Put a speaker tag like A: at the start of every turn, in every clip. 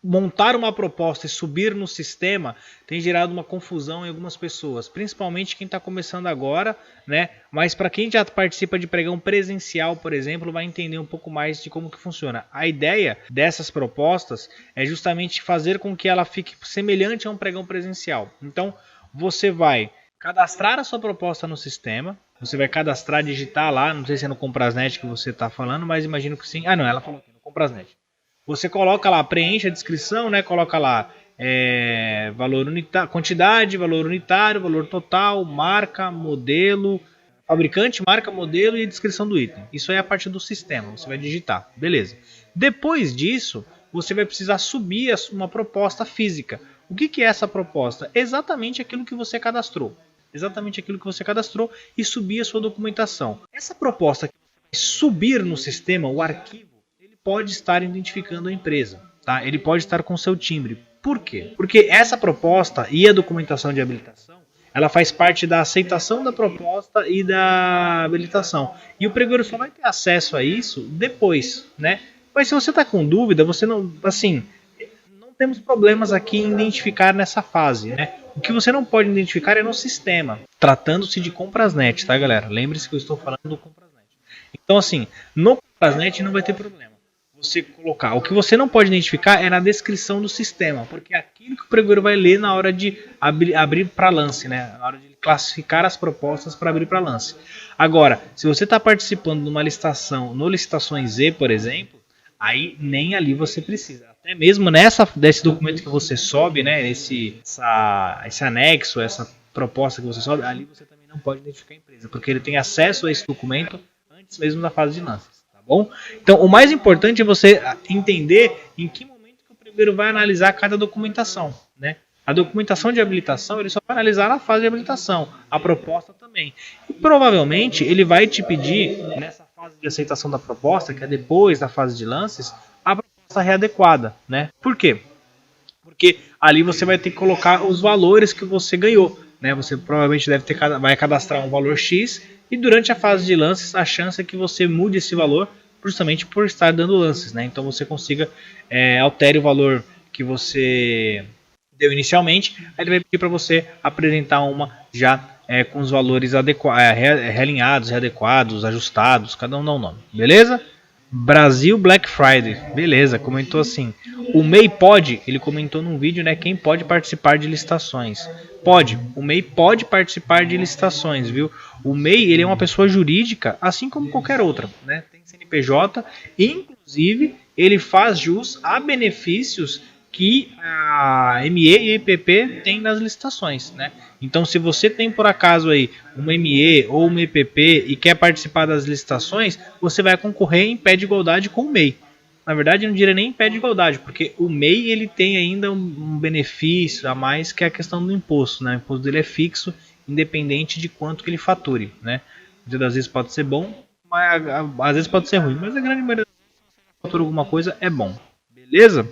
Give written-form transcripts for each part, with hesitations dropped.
A: montar uma proposta e subir no sistema tem gerado uma confusão em algumas pessoas, principalmente quem está começando agora, né? Mas para quem já participa de pregão presencial, por exemplo, vai entender um pouco mais de como que funciona. A ideia dessas propostas é justamente fazer com que ela fique semelhante a um pregão presencial. Então, você vai cadastrar a sua proposta no sistema, você vai cadastrar, digitar lá, não sei se é no Comprasnet que você está falando, mas imagino que sim. Ah, não, ela falou aqui no Comprasnet. Você coloca lá, preenche a descrição, né? Coloca lá valor unitário, quantidade, valor unitário, valor total, marca, modelo, fabricante, marca, modelo e a descrição do item. Isso aí é a parte do sistema, você vai digitar, beleza. Depois disso, você vai precisar subir uma proposta física. O que é essa proposta? Exatamente aquilo que você cadastrou. Exatamente aquilo que você cadastrou e subir a sua documentação. Essa proposta que você vai subir no sistema, o arquivo, pode estar identificando a empresa, tá? Ele pode estar com seu timbre. Por quê? Porque essa proposta e a documentação de habilitação, ela faz parte da aceitação da proposta e da habilitação. E o pregoeiro só vai ter acesso a isso depois, né? Mas se você está com dúvida, você não, assim, não temos problemas aqui em identificar nessa fase, né? O que você não pode identificar é no sistema, tratando-se de Comprasnet, tá, galera? Lembre-se que eu estou falando do Comprasnet. Então, assim, no Comprasnet não vai ter problema você colocar. O que você não pode identificar é na descrição do sistema, porque é aquilo que o pregoeiro vai ler na hora de abrir para lance, né? Na hora de classificar as propostas para abrir para lance. Agora, se você está participando de uma licitação, no Licitações Z, por exemplo, aí nem ali você precisa. Até mesmo desse documento que você sobe, né? Esse anexo, essa proposta que você sobe, ali você também não pode identificar a empresa, porque ele tem acesso a esse documento antes mesmo da fase de lances. Bom? Então, o mais importante é você entender em que momento que o pregoeiro vai analisar cada documentação, né? A documentação de habilitação ele só vai analisar na fase de habilitação, a proposta também. E provavelmente ele vai te pedir, nessa fase de aceitação da proposta, que é depois da fase de lances, a proposta readequada, né? Por quê? Porque ali você vai ter que colocar os valores que você ganhou, né? Você provavelmente vai cadastrar um valor X e durante a fase de lances a chance é que você mude esse valor justamente por estar dando lances, né? Então você consiga altere o valor que você deu inicialmente, aí ele vai pedir para você apresentar uma já com os valores realinhados, readequados, ajustados, cada um dá um nome, beleza? Brasil Black Friday, beleza, comentou assim. O MEI pode, ele comentou num vídeo, né? Quem pode participar de licitações? Pode, o MEI pode participar de licitações, viu? O MEI, ele é uma pessoa jurídica, assim como qualquer outra, né? Tem CNPJ, inclusive ele faz jus a benefícios que a ME e a EPP têm nas licitações, né? Então, se você tem por acaso aí uma ME ou uma EPP e quer participar das licitações, você vai concorrer em pé de igualdade com o MEI. Na verdade, eu não diria nem em pé de igualdade, porque o MEI ele tem ainda um benefício a mais que é a questão do imposto, né? O imposto dele é fixo, independente de quanto que ele fature, né? Muitas das vezes pode ser bom, mas às vezes pode ser ruim, mas a grande maioria das vezes, se você fatura alguma coisa, é bom. Beleza?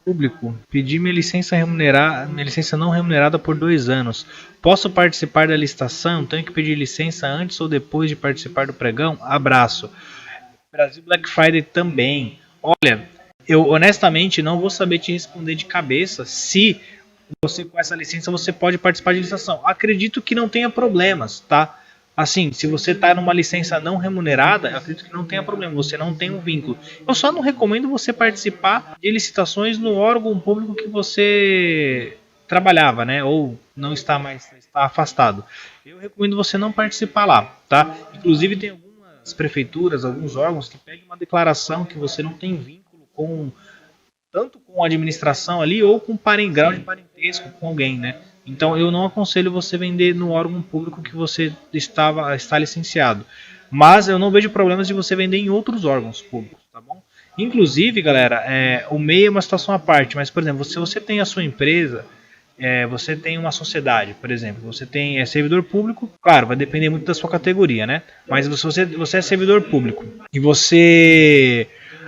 A: Público, pedi minha licença não remunerada por 2 anos. Posso participar da licitação? Tenho que pedir licença antes ou depois de participar do pregão? Abraço. Brasil Black Friday também. Olha, eu honestamente não vou saber te responder de cabeça se você com essa licença você pode participar de licitação. Acredito que não tenha problemas, tá? Assim, se você está numa licença não remunerada, eu acredito que não tenha problema, você não tem um vínculo. Eu só não recomendo você participar de licitações no órgão público que você trabalhava, né? Ou não está mais, está afastado. Eu recomendo você não participar lá, tá? Inclusive tem algumas prefeituras, alguns órgãos que pedem uma declaração que você não tem vínculo com tanto com a administração ali ou com grau de parentesco com alguém, né? Então eu não aconselho você vender no órgão público que você está licenciado. Mas eu não vejo problemas de você vender em outros órgãos públicos, tá bom? Inclusive, galera, o MEI é uma situação à parte, mas, por exemplo, se você tem a sua empresa, você tem uma sociedade, por exemplo, você tem servidor público, claro, vai depender muito da sua categoria, né? Mas se você é servidor público e você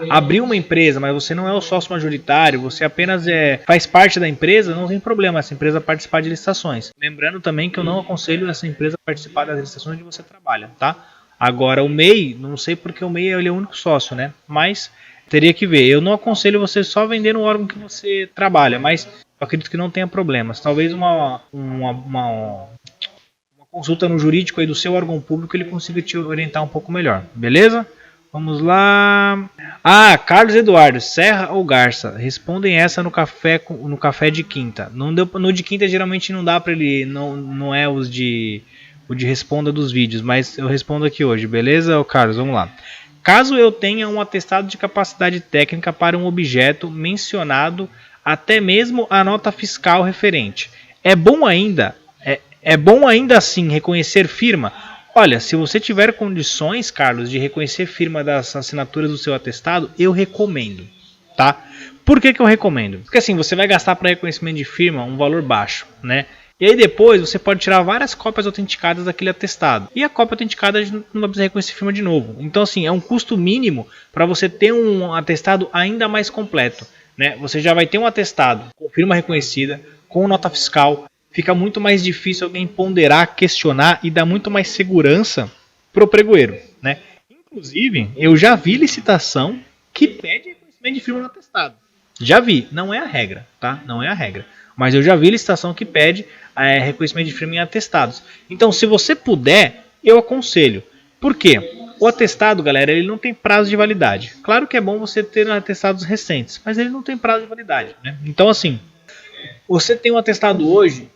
A: abriu uma empresa, mas você não é o sócio majoritário, você apenas faz parte da empresa, não tem problema essa empresa participar de licitações. Lembrando também que eu não aconselho essa empresa participar das licitações onde você trabalha, tá? Agora o MEI, não sei porque o MEI ele é o único sócio, né? Mas Teria que ver. Eu não aconselho você só vender no órgão que você trabalha, mas eu acredito que não tenha problemas. Talvez uma consulta no jurídico aí do seu órgão público ele consiga te orientar um pouco melhor, beleza? Vamos lá. Ah, Carlos Eduardo, Serra ou Garça? Respondem essa no café de quinta. Não deu, no de quinta geralmente não dá para ele, não é o de responda dos vídeos, mas eu respondo aqui hoje, beleza, Carlos? Vamos lá. Caso eu tenha um atestado de capacidade técnica para um objeto mencionado, até mesmo a nota fiscal referente, é bom ainda assim reconhecer firma? Olha, se você tiver condições, Carlos, de reconhecer firma das assinaturas do seu atestado, eu recomendo, tá? Por que eu recomendo? Porque assim, você vai gastar para reconhecimento de firma um valor baixo, né? E aí depois você pode tirar várias cópias autenticadas daquele atestado. E a cópia autenticada não vai precisar reconhecer firma de novo. Então assim, é um custo mínimo para você ter um atestado ainda mais completo, né? Você já vai ter um atestado com firma reconhecida, com nota fiscal. Fica muito mais difícil alguém ponderar, questionar e dar muito mais segurança pro pregoeiro, né? Inclusive, eu já vi licitação que pede reconhecimento de firma no atestado. Já vi, não é a regra, tá? Não é a regra. Mas eu já vi licitação que pede reconhecimento de firma em atestados. Então, se você puder, eu aconselho. Por quê? O atestado, galera, ele não tem prazo de validade. Claro que é bom você ter atestados recentes, mas ele não tem prazo de validade, né? Então, assim, você tem um atestado hoje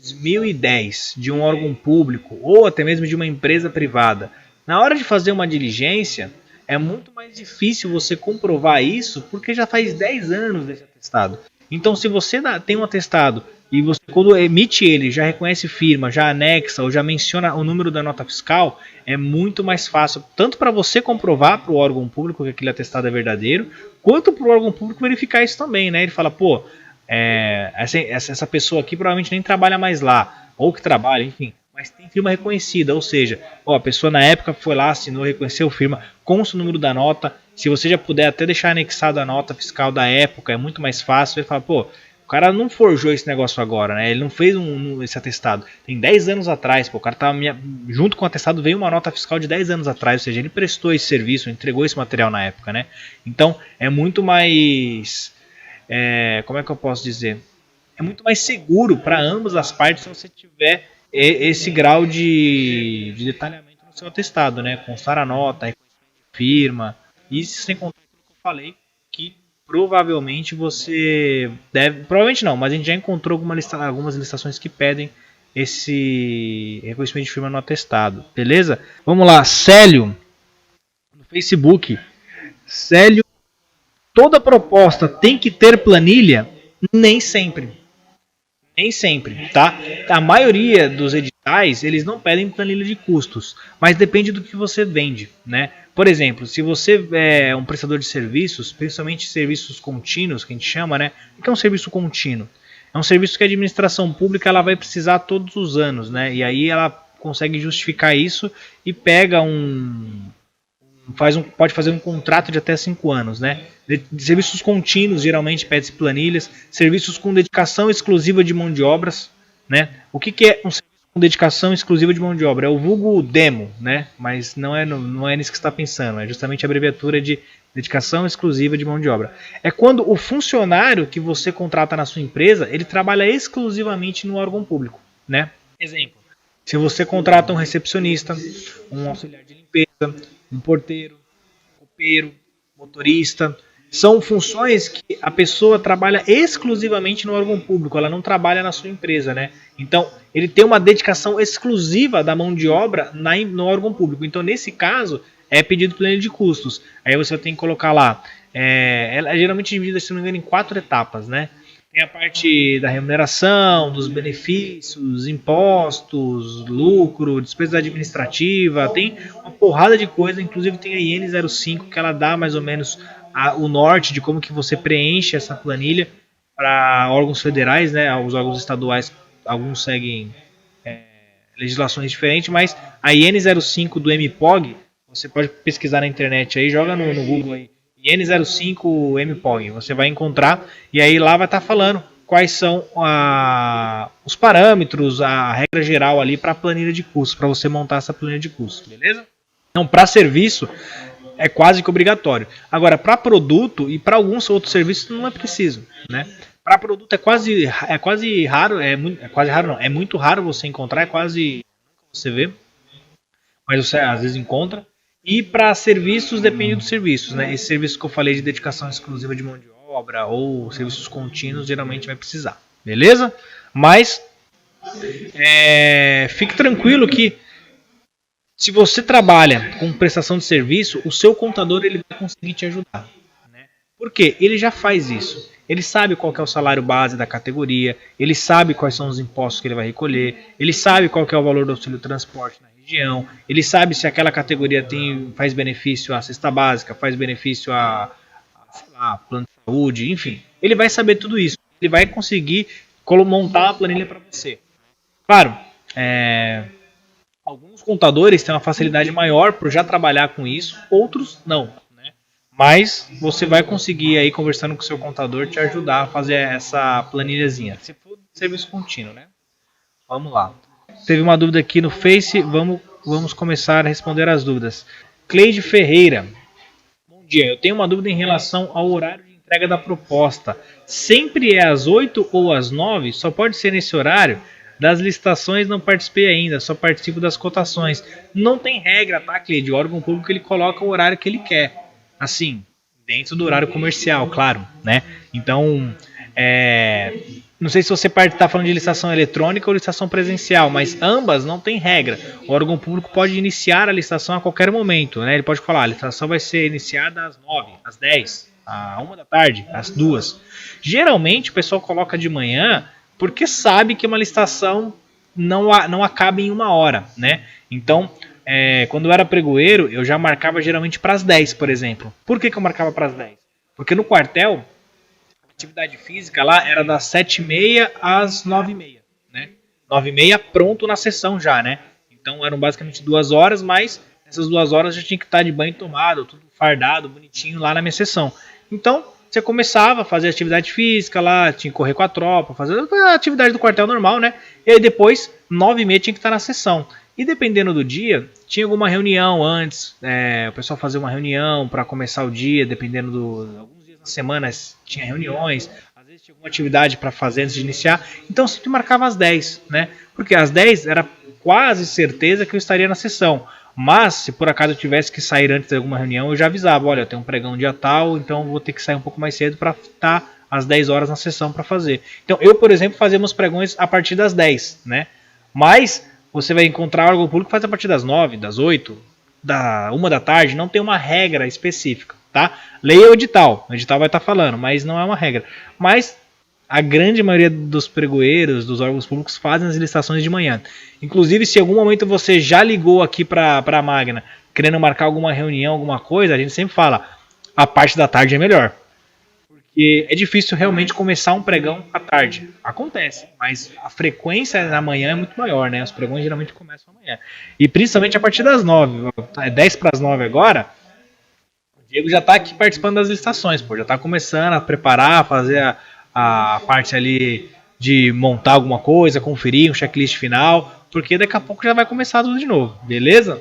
A: 2010 de um órgão público ou até mesmo de uma empresa privada. Na hora de fazer uma diligência, é muito mais difícil você comprovar isso porque já faz 10 anos desse atestado. Então, se você tem um atestado e você, quando emite ele, já reconhece firma, já anexa ou já menciona o número da nota fiscal, é muito mais fácil, tanto para você comprovar para o órgão público que aquele atestado é verdadeiro, quanto para o órgão público verificar isso também, né? Ele fala, pô, essa pessoa aqui provavelmente nem trabalha mais lá, ou que trabalha, enfim, mas tem firma reconhecida, ou seja, a pessoa na época foi lá, assinou, reconheceu firma, consta o número da nota. Se você já puder até deixar anexado a nota fiscal da época, é muito mais fácil. Ele fala, pô, o cara não forjou esse negócio agora, né? Ele não fez esse atestado, tem 10 anos atrás, pô, o cara tava junto com o atestado veio uma nota fiscal de 10 anos atrás, ou seja, ele prestou esse serviço, entregou esse material na época, né? Então, é muito mais... como é que eu posso dizer? É muito mais seguro para ambas as partes se você tiver esse grau de detalhamento no seu atestado, né? Constar a nota, reconhecimento de firma, isso sem contar aquilo que eu falei, que provavelmente você deve... Provavelmente não, mas a gente já encontrou algumas licitações que pedem esse reconhecimento de firma no atestado, beleza? Vamos lá, Célio, no Facebook. Célio, toda proposta tem que ter planilha? Nem sempre. Nem sempre, tá? A maioria dos editais, eles não pedem planilha de custos, mas depende do que você vende, né? Por exemplo, se você é um prestador de serviços, principalmente serviços contínuos, que a gente chama, né? O que é um serviço contínuo? É um serviço que a administração pública ela vai precisar todos os anos, né? E aí ela consegue justificar isso e pega pode fazer um contrato de até 5 anos, né? De serviços contínuos, geralmente pede-se planilhas, serviços com dedicação exclusiva de mão de obras, né? O que é um serviço com dedicação exclusiva de mão de obra? É o vulgo demo, né? Mas não é nisso que você está pensando, é justamente a abreviatura de dedicação exclusiva de mão de obra. É quando o funcionário que você contrata na sua empresa, ele trabalha exclusivamente no órgão público, né? Exemplo, se você contrata um recepcionista, um auxiliar de limpeza, um porteiro, copeiro, motorista, são funções que a pessoa trabalha exclusivamente no órgão público, ela não trabalha na sua empresa, né? Então, ele tem uma dedicação exclusiva da mão de obra no órgão público. Então, nesse caso, é pedido planilha de custos. Aí você tem que colocar lá, ela é geralmente dividida, se não me engano, em 4 etapas, né? Tem a parte da remuneração, dos benefícios, impostos, lucro, despesa administrativa, tem uma porrada de coisa, inclusive tem a IN05 que ela dá mais ou menos o norte de como que você preenche essa planilha para órgãos federais, né? Os órgãos estaduais, alguns seguem legislações diferentes, mas a IN05 do MPOG, você pode pesquisar na internet aí, joga no Google aí, IN05 MPOG, você vai encontrar e aí lá vai estar falando quais são os parâmetros, a regra geral ali para a planilha de custos, para você montar essa planilha de custos, beleza? Então, para serviço, é quase que obrigatório. Agora, para produto e para alguns outros serviços não é preciso, né? Para produto é quase raro, quase raro não, é muito raro você encontrar, é quase você vê, mas você às vezes encontra. E para serviços depende dos serviços, né? Esse serviço que eu falei de dedicação exclusiva de mão de obra ou serviços contínuos geralmente vai precisar, beleza? Mas fique tranquilo que se você trabalha com prestação de serviço, o seu contador ele vai conseguir te ajudar. Né? Por quê? Ele já faz isso. Ele sabe qual que é o salário base da categoria, ele sabe quais são os impostos que ele vai recolher, ele sabe qual que é o valor do auxílio transporte na região, ele sabe se aquela categoria faz benefício à cesta básica, faz benefício sei lá, plano de saúde, enfim. Ele vai saber tudo isso. Ele vai conseguir montar a planilha para você. Claro, alguns contadores têm uma facilidade maior por já trabalhar com isso, outros não. Né? Mas você vai conseguir aí, conversando com o seu contador, te ajudar a fazer essa planilhazinha. Se for serviço contínuo, né? Vamos lá. Teve uma dúvida aqui no Face, vamos começar a responder as dúvidas. Cleide Ferreira. Bom dia, eu tenho uma dúvida em relação ao horário de entrega da proposta. Sempre é às 8 ou às 9? Só pode ser nesse horário? Das licitações não participei ainda, só participo das cotações. Não tem regra, tá, Cleide? O órgão público ele coloca o horário que ele quer. Assim, dentro do horário comercial, claro, né? Então, não sei se você está falando de licitação eletrônica ou licitação presencial, mas ambas não tem regra. O órgão público pode iniciar a licitação a qualquer momento, né? Ele pode falar, a licitação vai ser iniciada às 9, às 10, à 1 da tarde, às 2. Geralmente o pessoal coloca de manhã porque sabe que uma licitação não acaba em 1 hora, né? Então, quando eu era pregoeiro, eu já marcava geralmente para as 10, por exemplo. Por que eu marcava para as 10? Porque no quartel, a atividade física lá era das 7h30 às 9h30, né? 9h30 pronto na sessão já, né? Então eram basicamente 2 horas, mas nessas 2 horas já tinha que estar de banho tomado, tudo fardado, bonitinho lá na minha sessão. Então, você começava a fazer atividade física lá, tinha que correr com a tropa, fazer a atividade do quartel normal, né? E aí depois, 9h30 tinha que estar na sessão. E dependendo do dia, tinha alguma reunião antes, o pessoal fazia uma reunião para começar o dia, dependendo alguns dias na semana tinha reuniões, às vezes tinha alguma atividade para fazer antes de iniciar. Então sempre marcava às 10, né? Porque às 10 era quase certeza que eu estaria na sessão. Mas, se por acaso eu tivesse que sair antes de alguma reunião, eu já avisava, olha, eu tenho um pregão dia tal, então vou ter que sair um pouco mais cedo para estar às 10 horas na sessão para fazer. Então, eu, por exemplo, fazia meus pregões a partir das 10, né? Mas, você vai encontrar órgão público que faz a partir das 9, das 8, da 1 da tarde, não tem uma regra específica, tá? Leia o edital vai estar falando, mas não é uma regra. Mas, a grande maioria dos pregoeiros, dos órgãos públicos, fazem as licitações de manhã. Inclusive, se em algum momento você já ligou aqui para a Magna, querendo marcar alguma reunião, alguma coisa, a gente sempre fala, a parte da tarde é melhor. Porque é difícil realmente começar um pregão à tarde. Acontece, mas a frequência na manhã é muito maior, né? Os pregões geralmente começam amanhã. E principalmente a partir das 9. É 10 para as 9 agora. O Diego já está aqui participando das licitações, pô. Já está começando a preparar, fazer a parte ali de montar alguma coisa, conferir um checklist final, porque daqui a pouco já vai começar tudo de novo, beleza?